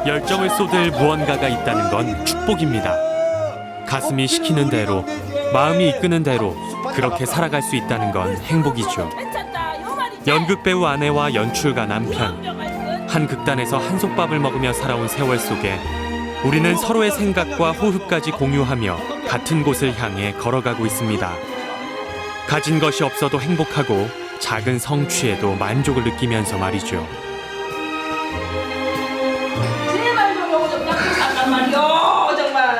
열정을 쏟을 무언가가 있다는 건 축복입니다. 가슴이 시키는 대로, 마음이 이끄는 대로 그렇게 살아갈 수 있다는 건 행복이죠. 연극배우 아내와 연출가 남편, 한 극단에서 한솥밥을 먹으며 살아온 세월 속에 우리는 서로의 생각과 호흡까지 공유하며 같은 곳을 향해 걸어가고 있습니다. 가진 것이 없어도 행복하고 작은 성취에도 만족을 느끼면서 말이죠. 제발 좀 요거 좀 잠깐 말이요 정말.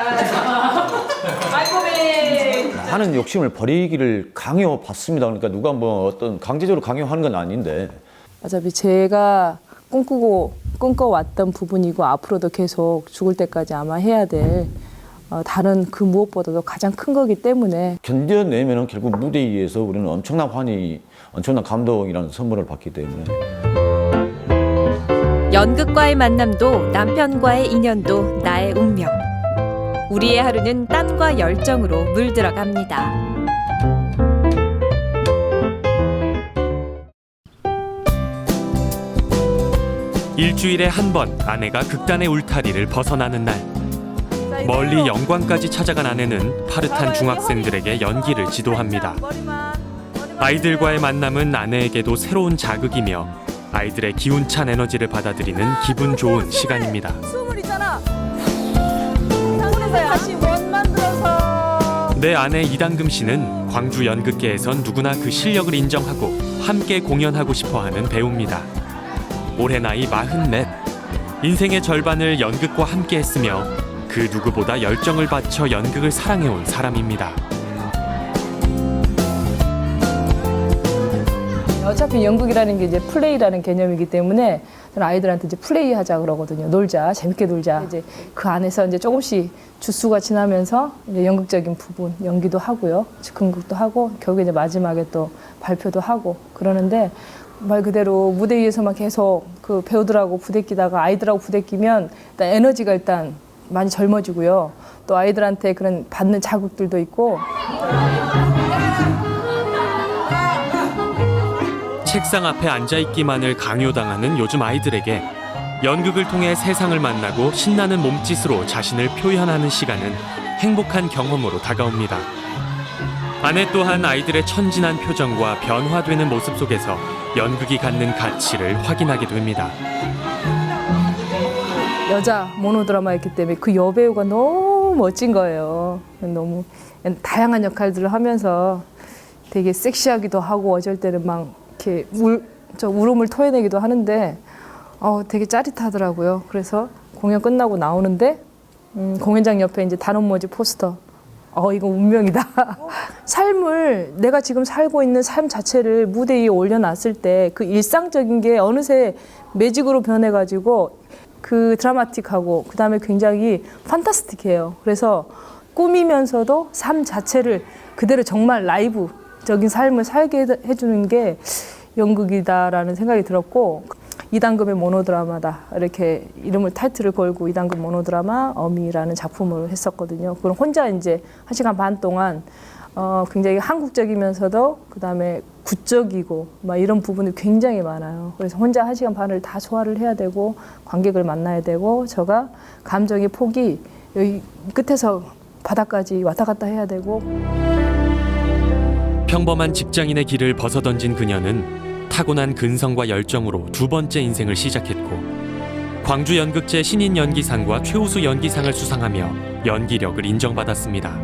아이고 배. 하는 욕심을 버리기를 강요받습니다. 그러니까 누가 뭐 어떤 강제적으로 강요하는 건 아닌데. 어차피 제가 꿈꿔왔던 부분이고 앞으로도 계속 죽을 때까지 아마 해야 될 다른 그 무엇보다도 가장 큰 거기 때문에 견뎌내면은 결국 무대 위에서 우리는 엄청난 환희, 엄청난 감동이라는 선물을 받기 때문에. 연극과의 만남도 남편과의 인연도 나의 운명. 우리의 하루는 땀과 열정으로 물들어갑니다. 일주일에 한 번 아내가 극단의 울타리를 벗어나는 날. 멀리 영광까지 찾아간 아내는 파릇한 중학생들에게 연기를 지도합니다. 아이들과의 만남은 아내에게도 새로운 자극이며 아이들의 기운찬 에너지를 받아들이는 기분 좋은 시간입니다. 숨을 있잖아. 다시 원 만들어서. 내 아내 이당금 씨는 광주 연극계에선 누구나 그 실력을 인정하고 함께 공연하고 싶어하는 배우입니다. 올해 나이 44. 인생의 절반을 연극과 함께 했으며 그 누구보다 열정을 바쳐 연극을 사랑해온 사람입니다. 어차피 연극이라는 게 이제 플레이라는 개념이기 때문에 저는 아이들한테 이제 플레이하자 그러거든요. 놀자, 재밌게 놀자. 이제 그 안에서 이제 조금씩 주수가 지나면서 이제 연극적인 부분 연기도 하고요, 즉흥극도 하고 결국에 이제 마지막에 또 발표도 하고 그러는데 말 그대로 무대 위에서만 계속 그 배우들하고 부대끼다가 아이들하고 부대끼면 일단 에너지가 일단 많이 젊어지고요. 또 아이들한테 그런 받는 자극들도 있고. 책상 앞에 앉아있기만을 강요당하는 요즘 아이들에게 연극을 통해 세상을 만나고 신나는 몸짓으로 자신을 표현하는 시간은 행복한 경험으로 다가옵니다. 아내 또한 아이들의 천진한 표정과 변화되는 모습 속에서 연극이 갖는 가치를 확인하게 됩니다. 여자 모노드라마였기 때문에 그 여배우가 너무 멋진 거예요. 너무 다양한 역할들을 하면서 되게 섹시하기도 하고 어쩔 때는 막 이렇게 울음을 토해내기도 하는데 되게 짜릿하더라고요. 그래서 공연 끝나고 나오는데 공연장 옆에 이제 단원모지 포스터. 이거 운명이다. 삶을 내가 지금 살고 있는 삶 자체를 무대 위에 올려놨을 때 그 일상적인 게 어느새 매직으로 변해가지고 그 드라마틱하고 그 다음에 굉장히 판타스틱해요. 그래서 꾸미면서도 삶 자체를 그대로 정말 라이브적인 삶을 살게 해주는 게 연극이다라는 생각이 들었고 이당금의 모노드라마다 이렇게 이름을 타이틀을 걸고 이당금 모노드라마 어미라는 작품을 했었거든요. 그럼 혼자 이제 1시간 반 동안 굉장히 한국적이면서도 그다음에 구적이고 막 이런 부분이 굉장히 많아요. 그래서 혼자 1시간 반을 다 소화를 해야 되고 관객을 만나야 되고 제가 감정의 폭이 여기 끝에서 바닥까지 왔다 갔다 해야 되고. 평범한 직장인의 길을 벗어던진 그녀는 타고난 근성과 열정으로 두 번째 인생을 시작했고 광주 연극제 신인 연기상과 최우수 연기상을 수상하며 연기력을 인정받았습니다.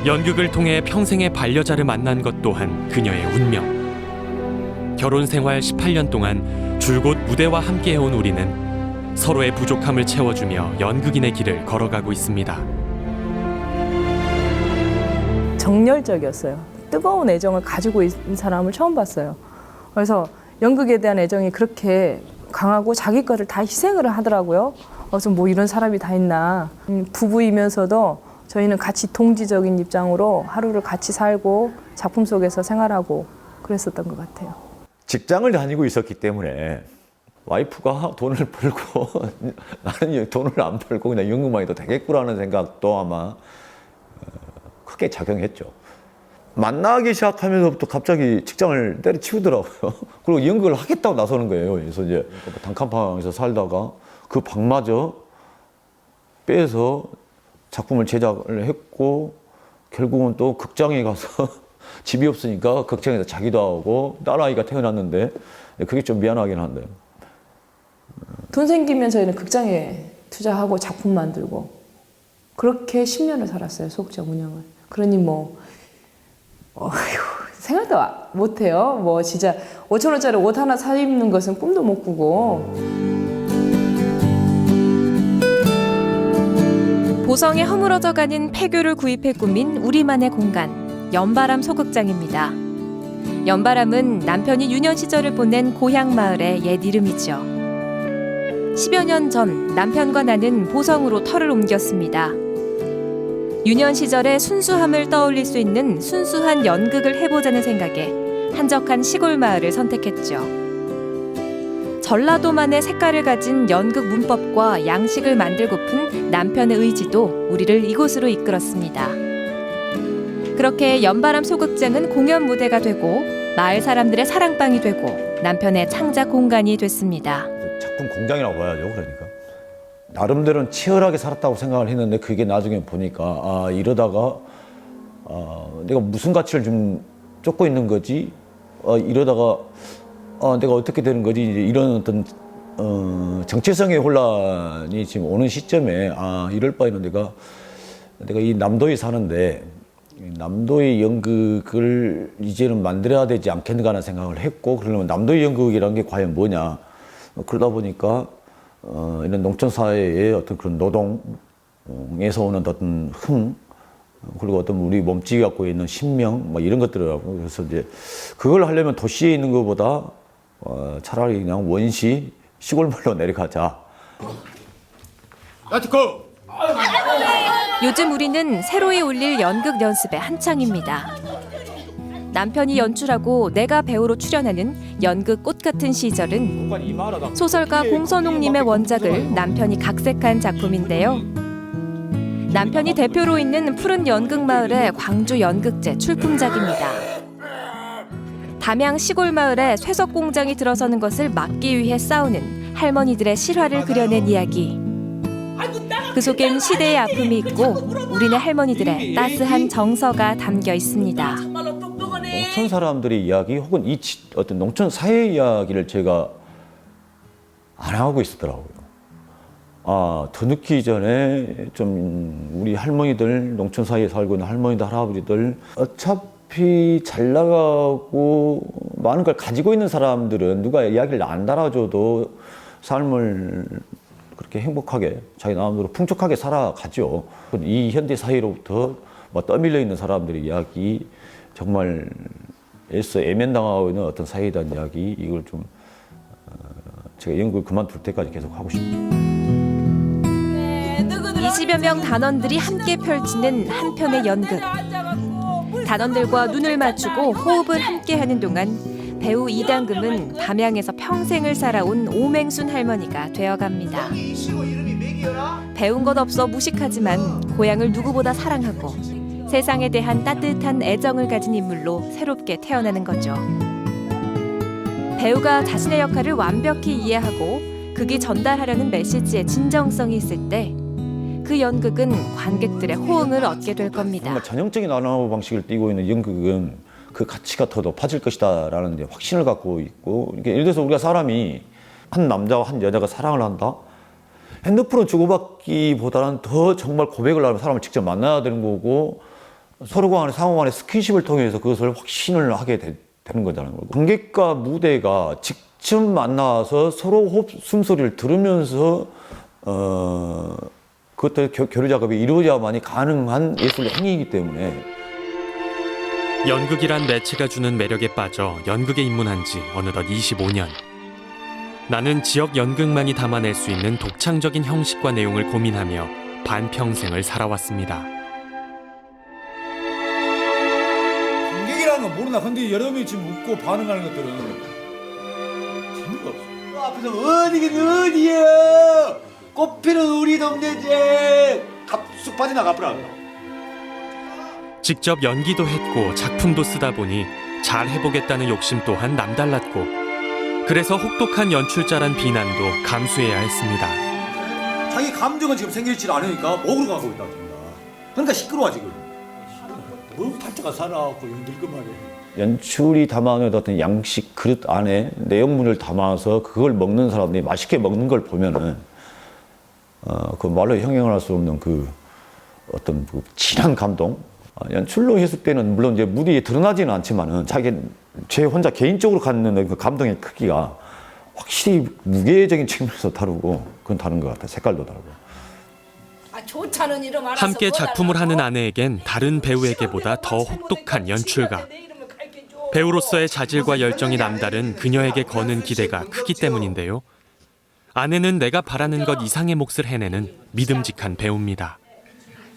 연극을 통해 평생의 반려자를 만난 것 또한 그녀의 운명. 결혼 생활 18년 동안 줄곧 무대와 함께해온 우리는 서로의 부족함을 채워주며 연극인의 길을 걸어가고 있습니다. 정열적이었어요. 뜨거운 애정을 가지고 있는 사람을 처음 봤어요. 그래서 연극에 대한 애정이 그렇게 강하고 자기 거를 다 희생을 하더라고요. 그래서 뭐 이런 사람이 다 있나. 부부이면서도 저희는 같이 동지적인 입장으로 하루를 같이 살고 작품 속에서 생활하고 그랬었던 것 같아요. 직장을 다니고 있었기 때문에 와이프가 돈을 벌고 나는 돈을 안 벌고 그냥 연극만 해도 되겠구라는 생각도 아마 크게 작용했죠. 만나기 시작하면서부터 갑자기 직장을 때려치우더라고요. 그리고 연극을 하겠다고 나서는 거예요. 그래서 이제 단칸방에서 살다가 그 방마저 빼서 작품을 제작을 했고 결국은 또 극장에 가서 집이 없으니까 극장에서 자기도 하고 딸아이가 태어났는데 그게 좀 미안하긴 한데요. 돈 생기면 저희는 극장에 투자하고 작품 만들고 그렇게 10년을 살았어요. 소극장 운영을. 그러니 뭐 생각도 못해요. 뭐 진짜 5천 원짜리 옷 하나 사 입는 것은 꿈도 못 꾸고. 보성에 허물어져가는 폐교를 구입해 꾸민 우리만의 공간, 연바람 소극장입니다. 연바람은 남편이 유년 시절을 보낸 고향 마을의 옛 이름이죠. 10여 년 전 남편과 나는 보성으로 터를 옮겼습니다. 유년 시절의 순수함을 떠올릴 수 있는 순수한 연극을 해보자는 생각에 한적한 시골 마을을 선택했죠. 전라도만의 색깔을 가진 연극 문법과 양식을 만들고픈 남편의 의지도 우리를 이곳으로 이끌었습니다. 그렇게 연바람 소극장은 공연 무대가 되고 마을 사람들의 사랑방이 되고 남편의 창작 공간이 됐습니다. 작품 공장이라고 봐야죠. 그러니까 나름대로는 치열하게 살았다고 생각을 했는데 그게 나중에 보니까 이러다가 내가 무슨 가치를 좀 쫓고 있는 거지? 이러다가 내가 어떻게 되는 거지? 이제 이런 어떤 정체성의 혼란이 지금 오는 시점에 이럴 바에는 내가 이 남도에 사는데 남도의 연극을 이제는 만들어야 되지 않겠는가 하는 생각을 했고 그러면 남도의 연극이라는 게 과연 뭐냐? 그러다 보니까 이런 농촌 사회의 어떤 그런 노동에서 오는 어떤 흥 그리고 어떤 우리 몸집이 갖고 있는 신명 뭐 이런 것들이라고 그래서 이제 그걸 하려면 도시에 있는 것보다 차라리 그냥 원시 시골말로 내려가자. 요즘 우리는 새로이 올릴 연극 연습에 한창입니다. 남편이 연출하고 내가 배우로 출연하는 연극 꽃 같은 시절은 소설가 공선홍님의 원작을 남편이 각색한 작품인데요. 남편이 대표로 있는 푸른 연극마을의 광주 연극제 출품작입니다. 담양 시골 마을에 쇠석 공장이 들어서는 것을 막기 위해 싸우는 할머니들의 실화를 그려낸 이야기. 그 속엔 시대의 아픔이 있고 우리네 할머니들의 따스한 정서가 담겨 있습니다. 농촌 사람들의 이야기 혹은 어떤 농촌 사회 이야기를 제가 안 하고 있었더라고요. 더 늦기 전에 좀 우리 할머니들 농촌 사회에 살고 있는 할머니들 할아버지들 어차피 잘 나가고 많은 걸 가지고 있는 사람들은 누가 이야기를 안 달아줘도 삶을 그렇게 행복하게 자기 마음대로 풍족하게 살아가죠. 이 현대 사회로부터 떠밀려 있는 사람들의 이야기 정말 애써 애면당하고 있는 어떤 사회에 대한 이야기 이걸 좀 제가 연극을 그만둘 때까지 계속 하고 싶습니다. 20여 명 단원들이 함께 펼치는 한 편의 연극. 단원들과 눈을 맞추고 호흡을 함께 하는 동안 배우 이당금은 담양에서 평생을 살아온 오맹순 할머니가 되어갑니다. 배운 것 없어 무식하지만 고향을 누구보다 사랑하고 세상에 대한 따뜻한 애정을 가진 인물로 새롭게 태어나는 거죠. 배우가 자신의 역할을 완벽히 이해하고 극이 전달하려는 메시지에 진정성이 있을 때 그 연극은 관객들의 호응을 얻게 될 겁니다. 정말 전형적인 아나운서 방식을 띠고 있는 연극은 그 가치가 더 높아질 것이다라는 데 확신을 갖고 있고 예를 들어서 우리가 사람이 한 남자와 한 여자가 사랑을 한다? 핸드폰을 주고받기보다는 더 정말 고백을 하면 사람을 직접 만나야 되는 거고 서로 간의 상호 간의 스킨십을 통해서 그것을 확신을 하게 되는 거잖아요. 관객과 무대가 직접 만나서 서로 호흡 숨소리를 들으면서 그것들 교류 작업이 이루어져야만이 가능한 예술 행위이기 때문에 연극이란 매체가 주는 매력에 빠져 연극에 입문한 지 어느덧 25년. 나는 지역 연극만이 담아낼 수 있는 독창적인 형식과 내용을 고민하며 반평생을 살아왔습니다. 관객이라는 건 모르나. 근데 여러분이 지금 웃고 반응하는 것들은 재미가 없어. 그 앞에서 어디긴 어디야. 꽃피는 우리 동네지. 쑥 빠져나가 버려. 직접 연기도 했고 작품도 쓰다 보니 잘 해보겠다는 욕심 또한 남달랐고 그래서 혹독한 연출자란 비난도 감수해야 했습니다. 자기 감정은 지금 생기질 않으니까 목으로 가고 있다 지금. 그러니까 시끄러워 지금. 뭐 팔자가 살아갖고 늙은 말이야. 연출이 담아낸 어떤 양식 그릇 안에 내용물을 담아서 그걸 먹는 사람들이 맛있게 먹는 걸 보면은 그 말로 형용할 수 없는 그 어떤 그 진한 감동. 연출로 했을 때는 물론 이제 무대에 드러나지는 않지만은 제 혼자 개인적으로 갖는 그 감동의 크기가 확실히 무게적인 측면에서 다르고 그건 다른 것 같아. 색깔도 다르고. 아 좋다는 이름 알아서 함께 작품을 하는 아내에겐 다른 배우에게보다 더 혹독한 연출가. 배우로서의 자질과 열정이 남다른 그녀에게 거는 기대가 크기 때문인데요. 아내는 내가 바라는 것 이상의 몫을 해내는 믿음직한 배우입니다.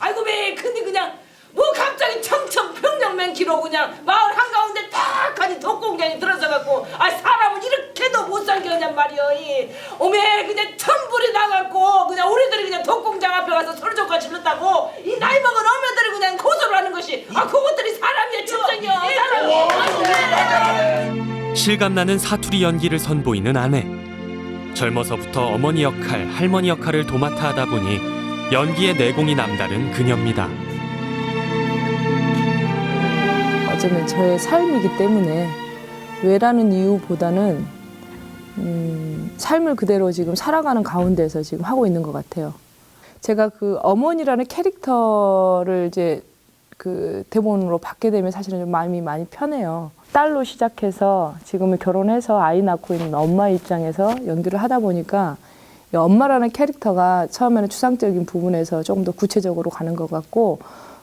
아이고 왜 근데 그냥 뭐 갑자기 청청 평양맨키로 그냥 마을 한가운데 딱 가니 덕공장에 들어서 갖고 아 사람을 이렇게도 못 살게 하냔 말이여. 오메 그냥 천불이 나갖고 그냥 우리들이 그냥 덕공장 앞에 가서 설조가 질렀다고 이 나이 먹은 어머들이 그냥 고소를 하는 것이 아 그것들이 사람이야 진정이야 사람이. 실감나는 사투리 연기를 선보이는 아내. 젊어서부터 어머니 역할, 할머니 역할을 도맡아 하다 보니 연기의 내공이 남다른 그녀입니다. 어쩌면 저의 삶이기 때문에 왜라는 이유보다는 삶을 그대로 지금 살아가는 가운데서 지금 하고 있는 것 같아요. 제가 그 어머니라는 캐릭터를 이제 그 대본으로 받게 되면 사실은 좀 마음이 많이 편해요. 딸로 시작해서 지금은 결혼해서 아이 낳고 있는 엄마 입장에서 연기를 하다 보니까 이 엄마라는 캐릭터가 처음에는 추상적인 부분에서 조금 더 구체적으로 가는 것 같고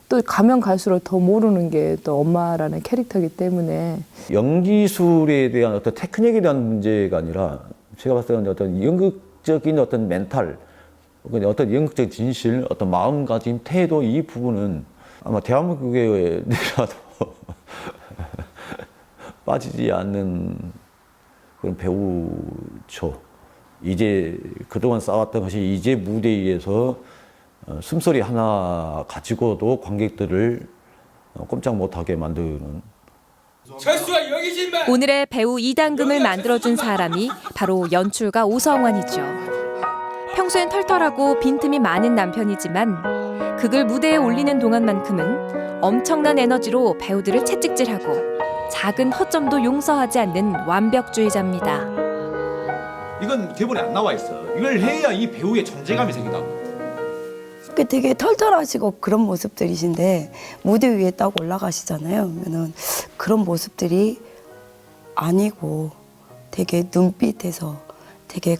또 가면 갈수록 더 모르는 게 또 엄마라는 캐릭터이기 때문에 연기술에 대한 어떤 테크닉에 대한 문제가 아니라 제가 봤을 때는 어떤 연극적인 어떤 멘탈, 어떤 연극적 진실, 어떤 마음가짐, 태도 이 부분은 아마 대한민국에 내라도 빠지지 않는 그런 배우죠. 이제 그동안 쌓았던 것이 이제 무대 위에서 숨소리 하나 가지고도 관객들을 꼼짝 못하게 만드는. 철수가 여기지 마. 오늘의 배우 2단금을 만들어준 사람이 바로 연출가 오성환이죠. 평소엔 털털하고 빈틈이 많은 남편이지만 극을 무대에 올리는 동안만큼은 엄청난 에너지로 배우들을 채찍질하고 작은 허점도 용서하지 않는 완벽주의자입니다. 이건 대본에 안 나와 있어. 이걸 해야 이 배우의 존재감이 생긴다고. 되게 털털하시고 그런 모습들이신데 무대 위에 딱 올라가시잖아요. 그러면은 그런 모습들이 아니고 되게 눈빛에서 되게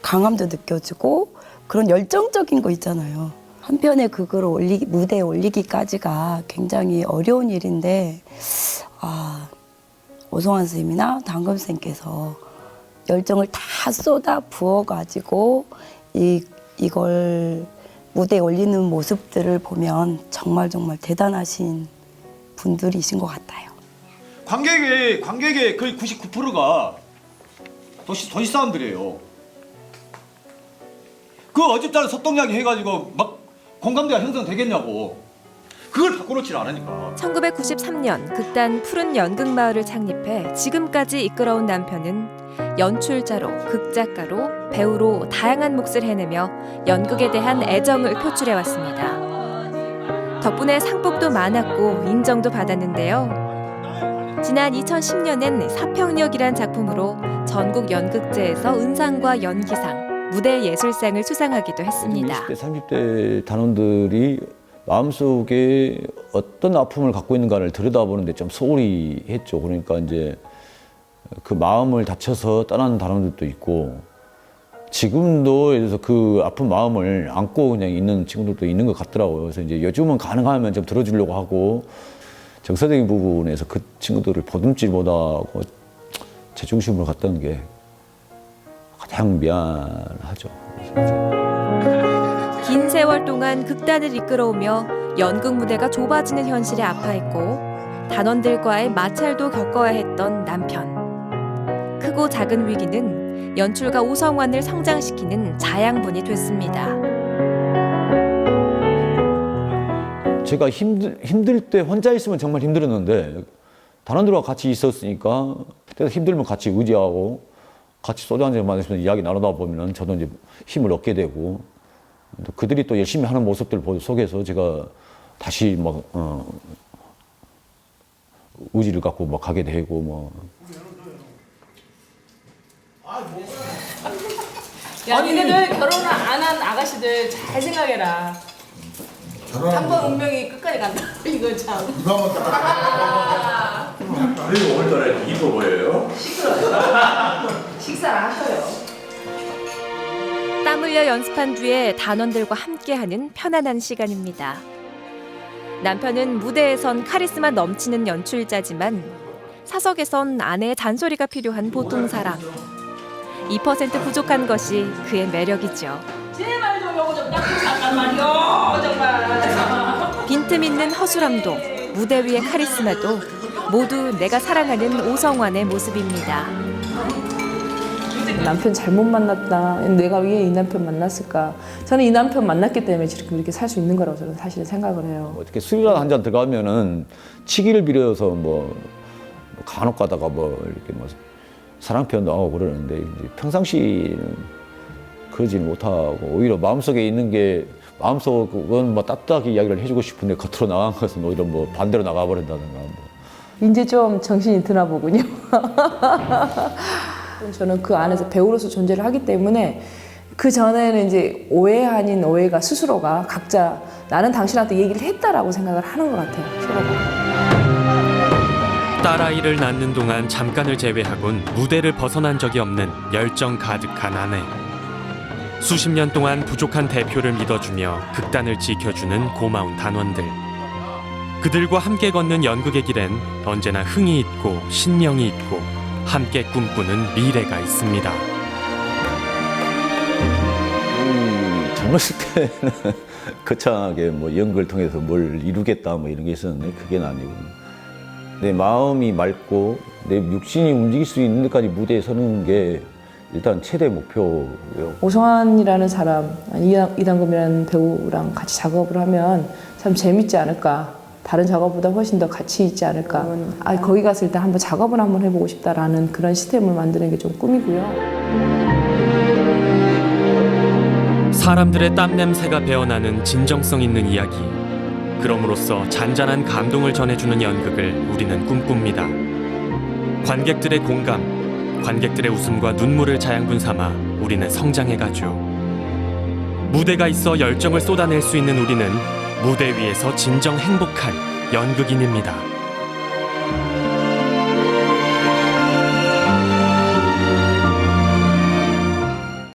강함도 느껴지고 그런 열정적인 거 있잖아요. 한 편의 극을 무대에 올리기까지가 굉장히 어려운 일인데 오성환 선생님이나 당금 선생님께서 열정을 다 쏟아 부어가지고 이걸 무대에 올리는 모습들을 보면 정말 대단하신 분들이신 것 같아요. 관객의 거의 99%가 도시 사람들이에요. 그 어줍잖은 석동이야기 해가지고 막 공감대가 형성되겠냐고. 그걸 바꿔놓지 않으니까. 1993년 극단 푸른 연극마을을 창립해 지금까지 이끌어온 남편은 연출자로, 극작가로, 배우로 다양한 몫을 해내며 연극에 대한 애정을 표출해왔습니다. 덕분에 상복도 많았고 인정도 받았는데요. 지난 2010년엔 사평역이란 작품으로 전국 연극제에서 은상과 연기상, 무대예술상을 수상하기도 했습니다. 20대, 30대 단원들이 마음속에 어떤 아픔을 갖고 있는가를 들여다보는데 좀 소홀히 했죠. 그러니까 이제 그 마음을 다쳐서 떠나는 단원들도 있고 지금도 그래서 그 아픈 마음을 안고 그냥 있는 친구들도 있는 것 같더라고요. 그래서 이제 요즘은 가능하면 좀 들어주려고 하고 정서적인 부분에서 그 친구들을 보듬지 못하고 제중심으로 갔다는 게 가장 미안하죠. 긴 세월 동안 극단을 이끌어오며 연극 무대가 좁아지는 현실에 아파했고 단원들과의 마찰도 겪어야 했던 남편. 크고 작은 위기는 연출가 오성환을 성장시키는 자양분이 됐습니다. 제가 힘들 때 혼자 있으면 정말 힘들었는데 단원들과 같이 있었으니까 그래서 힘들면 같이 의지하고 같이 소주 한잔 마시면서 이야기 나누다 보면 저도 이제 힘을 얻게 되고 그들이 또 열심히 하는 모습들 속에서 제가 다시 막 의지를 갖고 막 가게 되고 뭐. 야, 니네들 결혼을 안 한 아가씨들 잘 생각해라. 한 번 운명이 끝까지 간다. 이거 참. 그리고 오늘따라 이뻐 보여요? 식사를 하셔요. 땀 흘려 연습한 뒤에 단원들과 함께하는 편안한 시간입니다. 남편은 무대에선 카리스마 넘치는 연출자지만 사석에선 아내의 잔소리가 필요한 보통 사람. 2% 부족한 것이 그의 매력이죠. 제발 좀 요거 좀 닦고 잠깐 말이요 정말. 빈틈 있는 허술함도 무대 위의 카리스마도 모두 내가 사랑하는 오성환의 모습입니다. 남편 잘못 만났다. 내가 왜 이 남편 만났을까? 저는 이 남편 만났기 때문에 이렇게 살 수 있는 거라고 저는 사실 생각을 해요. 어떻게 술이라도 한 잔 들어가면은 치기를 빌어서 뭐 간혹 가다가 뭐 이렇게 뭐 사랑 표현도 하고 그러는데 이제 평상시는 그러지는 못하고 오히려 마음속에 있는 게 마음속은 뭐 따뜻하게 이야기를 해주고 싶은데 겉으로 나간 것은 오히려 뭐 반대로 나가버린다든가 뭐. 이제 좀 정신이 드나 보군요. 저는 그 안에서 배우로서 존재를 하기 때문에 그 전에는 이제 오해 아닌 오해가 스스로가 각자 나는 당신한테 얘기를 했다라고 생각을 하는 것 같아요. 서로가. 딸아이를 낳는 동안 잠깐을 제외하곤 무대를 벗어난 적이 없는 열정 가득한 아내. 수십 년 동안 부족한 대표를 믿어주며 극단을 지켜주는 고마운 단원들. 그들과 함께 걷는 연극의 길엔 언제나 흥이 있고 신명이 있고 함께 꿈꾸는 미래가 있습니다. 젊었을 때는 거창하게 뭐 연극을 통해서 뭘 이루겠다 뭐 이런 게 있었는데 그게 아니고 내 마음이 맑고 내 육신이 움직일 수 있는 데까지 무대에 서는 게 일단 최대 목표고요. 오성환이라는 사람, 이당금이라는 배우랑 같이 작업을 하면 참 재밌지 않을까. 다른 작업보다 훨씬 더 가치 있지 않을까. 거기 가서 일단 한번 작업을 한번 해보고 싶다라는 그런 시스템을 만드는 게 좀 꿈이고요. 사람들의 땀 냄새가 배어나는 진정성 있는 이야기. 그럼으로써 잔잔한 감동을 전해주는 연극을 우리는 꿈꿉니다. 관객들의 공감, 관객들의 웃음과 눈물을 자양분 삼아 우리는 성장해가죠. 무대가 있어 열정을 쏟아낼 수 있는 우리는 무대 위에서 진정 행복한 연극인입니다.